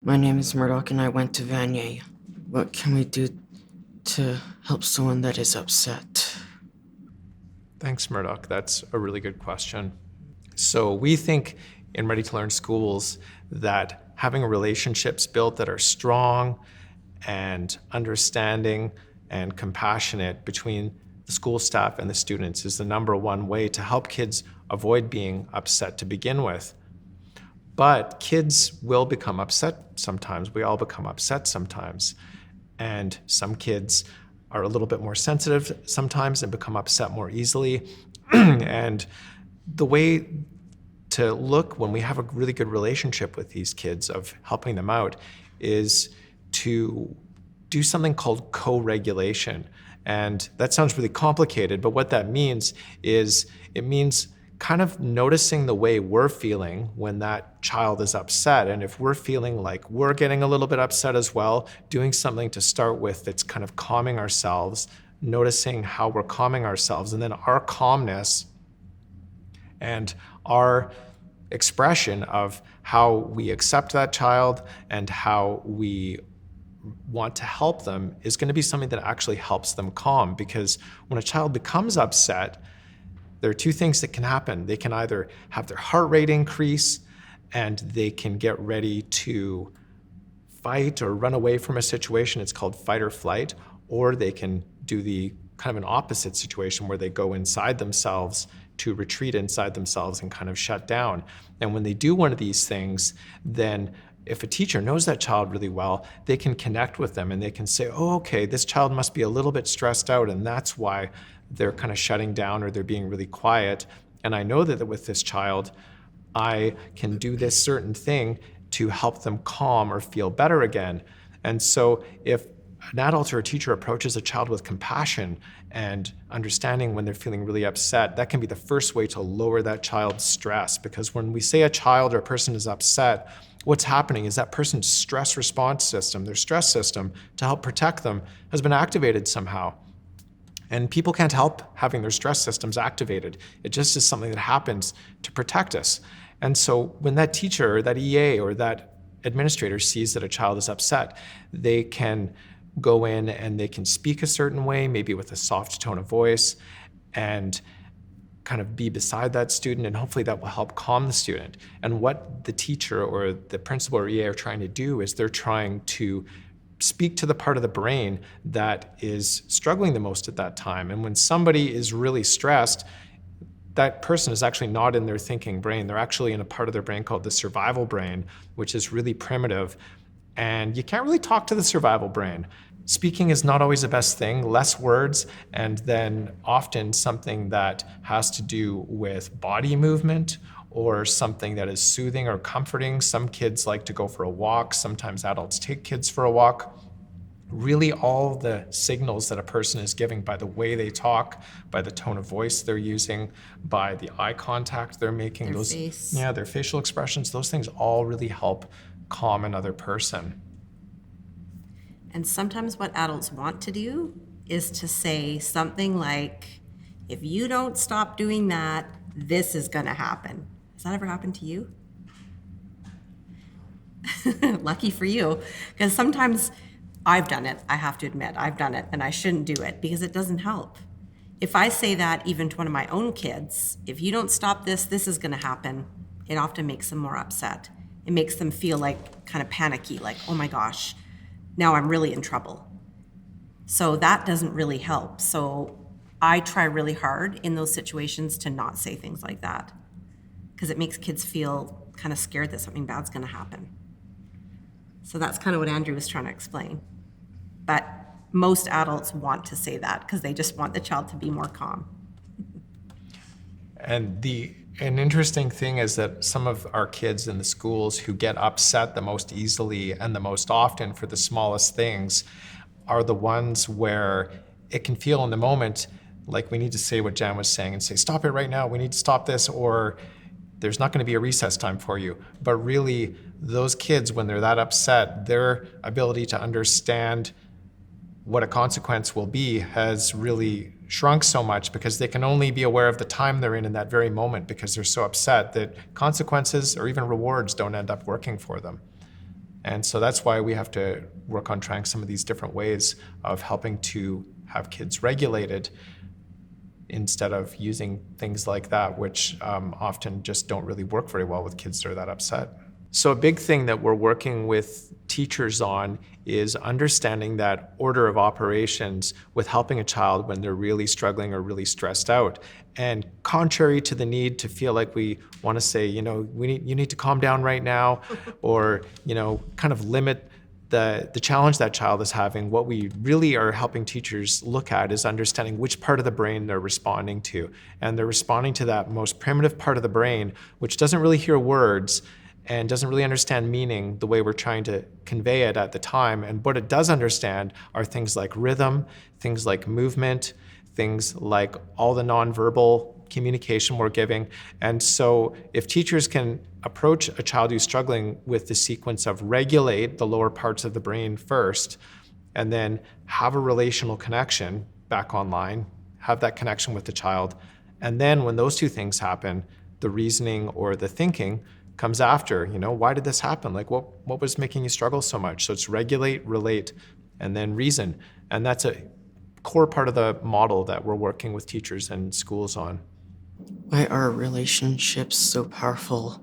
My name is Murdoch and I went to Vanier. What can we do to help someone that is upset? Thanks, Murdoch. That's a really good question. So we think in Ready to Learn schools that having relationships built that are strong and understanding and compassionate between the school staff and the students is the number one way to help kids avoid being upset to begin with. But kids will become upset sometimes. We all become upset sometimes. And some kids are a little bit more sensitive sometimes and become upset more easily. And the way to look when we have a really good relationship with these kids of helping them out is to do something called co-regulation. And that sounds really complicated, but what that means is it means kind of noticing the way we're feeling when that child is upset. And if we're feeling like we're getting a little bit upset as well, doing something to start with that's kind of calming ourselves, noticing how we're calming ourselves, and then our calmness and our expression of how we accept that child and how we want to help them is going to be something that actually helps them calm. Because when a child becomes upset, there are two things that can happen. They can either have their heart rate increase and they can get ready to fight or run away from a situation. It's called fight or flight. Or they can do the kind of an opposite situation where they go inside themselves to retreat inside themselves and kind of shut down. And when they do one of these things, then if a teacher knows that child really well, they can connect with them and they can say, oh, okay, this child must be a little bit stressed out and that's why they're kind of shutting down or they're being really quiet. And I know that with this child, I can do this certain thing to help them calm or feel better again. And so if an adult or a teacher approaches a child with compassion and understanding when they're feeling really upset, that can be the first way to lower that child's stress. Because when we say a child or a person is upset, what's happening is that person's stress response system, their stress system to help protect them, has been activated somehow. And people can't help having their stress systems activated. It just is something that happens to protect us. And so when that teacher or that EA or that administrator sees that a child is upset, they can go in and they can speak a certain way, maybe with a soft tone of voice, and kind of be beside that student, and hopefully that will help calm the student. And what the teacher or the principal or EA are trying to do is they're trying to speak to the part of the brain that is struggling the most at that time. And when somebody is really stressed, that person is actually not in their thinking brain. They're actually in a part of their brain called the survival brain, which is really primitive. And you can't really talk to the survival brain. Speaking is not always the best thing, less words, and then often something that has to do with body movement or something that is soothing or comforting. Some kids like to go for a walk. Sometimes adults take kids for a walk. Really all the signals that a person is giving by the way they talk, by the tone of voice they're using, by the eye contact they're making, Their face. Yeah, their facial expressions, those things all really help calm another person. And sometimes what adults want to do is to say something like, if you don't stop doing that, this is going to happen. Has that ever happened to you? Lucky for you, because sometimes I've done it. I have to admit, I've done it, and I shouldn't do it because it doesn't help. If I say that even to one of my own kids, if you don't stop this, this is going to happen, it often makes them more upset. It makes them feel like kind of panicky, like, oh my gosh, now I'm really in trouble. So that doesn't really help. So I try really hard in those situations to not say things like that, because it makes kids feel kind of scared that something bad's going to happen. So that's kind of what Andrew was trying to explain. But most adults want to say that because they just want the child to be more calm. And an interesting thing is that some of our kids in the schools who get upset the most easily and the most often for the smallest things are the ones where it can feel in the moment like we need to say what Jan was saying and say, stop it right now, we need to stop this, or there's not going to be a recess time for you. But really, those kids, when they're that upset, their ability to understand what a consequence will be has really shrunk so much because they can only be aware of the time they're in that very moment because they're so upset that consequences or even rewards don't end up working for them. And so that's why we have to work on trying some of these different ways of helping to have kids regulated instead of using things like that, which often just don't really work very well with kids that are that upset. So a big thing that we're working with teachers on is understanding that order of operations with helping a child when they're really struggling or really stressed out. And contrary to the need to feel like we want to say, you need to calm down right now, or, kind of limit the challenge that child is having, what we really are helping teachers look at is understanding which part of the brain they're responding to. And they're responding to that most primitive part of the brain, which doesn't really hear words and doesn't really understand meaning the way we're trying to convey it at the time. And what it does understand are things like rhythm, things like movement, things like all the nonverbal communication we're giving. And so if teachers can approach a child who's struggling with the sequence of regulate the lower parts of the brain first, and then have a relational connection back online, have that connection with the child, and then when those two things happen, the reasoning or the thinking comes after. Why did this happen? Like what was making you struggle so much? So it's regulate, relate, and then reason. And that's a core part of the model that we're working with teachers and schools on. Why are relationships so powerful?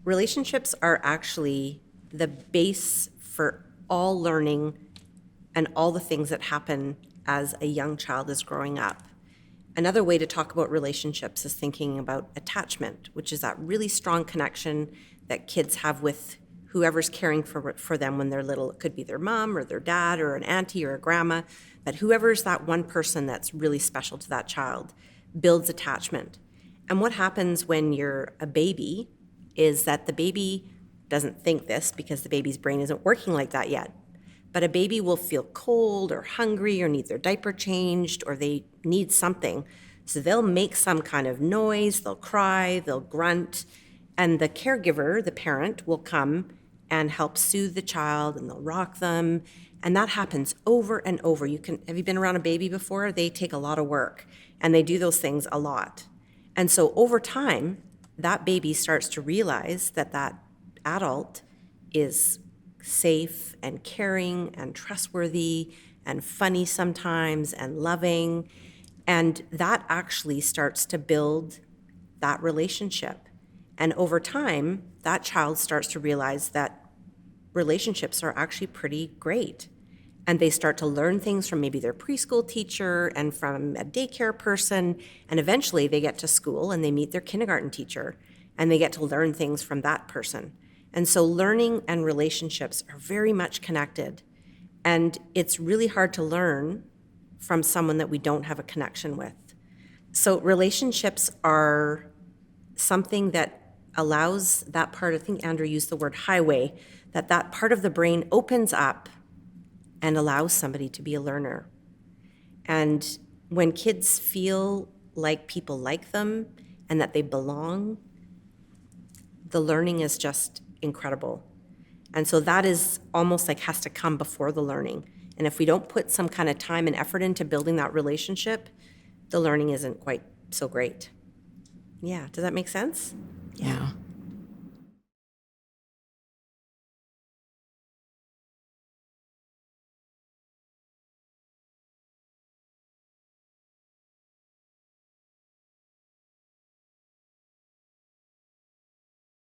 Relationships are actually the base for all learning and all the things that happen as a young child is growing up. Another way to talk about relationships is thinking about attachment, which is that really strong connection that kids have with whoever's caring for them when they're little. It could be their mom or their dad or an auntie or a grandma, but whoever's that one person that's really special to that child builds attachment. And what happens when you're a baby is that the baby doesn't think this because the baby's brain isn't working like that yet. But a baby will feel cold or hungry or need their diaper changed or they need something. So they'll make some kind of noise, they'll cry, they'll grunt, and the caregiver, the parent, will come and help soothe the child and they'll rock them. And that happens over and over. Have you been around a baby before? They take a lot of work and they do those things a lot. And so over time, that baby starts to realize that that adult is safe and caring and trustworthy and funny sometimes and loving. And that actually starts to build that relationship. And over time, that child starts to realize that relationships are actually pretty great. And they start to learn things from maybe their preschool teacher and from a daycare person. And eventually they get to school and they meet their kindergarten teacher and they get to learn things from that person. And so learning and relationships are very much connected. And it's really hard to learn from someone that we don't have a connection with. So relationships are something that allows that part, I think Andrew used the word highway, that part of the brain opens up and allows somebody to be a learner. And when kids feel like people like them and that they belong, the learning is just incredible. And so that is almost like has to come before the learning. And if we don't put some kind of time and effort into building that relationship, the learning isn't quite so great. Yeah, does that make sense? Yeah.